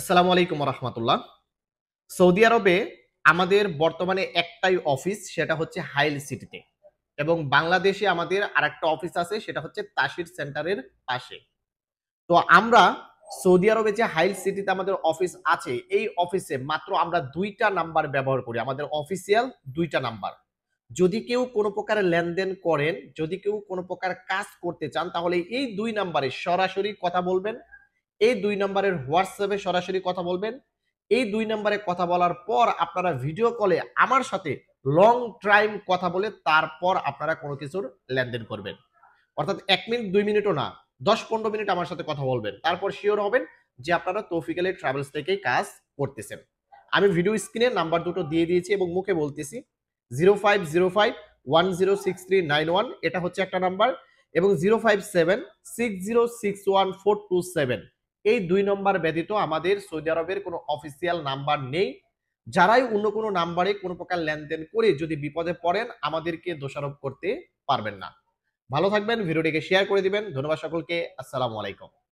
আসসালামু আলাইকুম রহমতুল্লাহ। সৌদি আরবে আমাদের বর্তমানে একটাই অফিস, সেটা হচ্ছে হাইল সিটিতে, এবং বাংলাদেশে আমাদের আরেকটা অফিস আছে, সেটা হচ্ছে তাশির সেন্টারের পাশে। তো আমরা সৌদি আরবে যে হাইল সিটিতে আমাদের অফিস আছে, এই অফিসে মাত্র আমরা দুইটা নাম্বার ব্যবহার করি, আমাদের অফিসিয়াল দুইটা নাম্বার। যদি কেউ কোনো প্রকারের লেনদেন করেন, যদি কেউ কোনো প্রকার কাজ করতে চান, তাহলে এই দুই নাম্বারে সরাসরি কথা বলবেন। এই দুই নাম্বারের হোয়াটসঅ্যাপে সরাসরি কথা বলবেন। এই দুই নাম্বারে কথা বলার পর আপনারা ভিডিও কলে আমার সাথে লং টাইম কথা বলে তারপর আপনারা কোনো কিছুর লেনদেন করবেন। অর্থাৎ ১ মিনিট ২ মিনিটও না, ১০-১৫ মিনিট আমার সাথে কথা বলবেন। তারপর শিওর হবেন যে আপনারা তৌফিক আলী ট্রাভেলস থেকেই কাজ করতেছেন। আমি ভিডিও স্ক্রিনে নাম্বার দুটো দিয়ে দিয়েছি এবং মুখে বলতেছি। 0505 106391 এটা হচ্ছে একটা নাম্বার, এবং 0576061427 এই দুই নম্বর ব্যতীত আমাদের সৌদি আরবের কোনো অফিসিয়াল নাম্বার নেই। যারাই অন্য কোনো নাম্বারে কোনো প্রকার লেনদেন করে যদি বিপদে পড়েন, আমাদেরকে দোষারোপ করতে পারবেন না। ভালো থাকবেন, ভিডিওটিকে শেয়ার করে দিবেন। ধন্যবাদ সকলকে। আসসালামু আলাইকুম।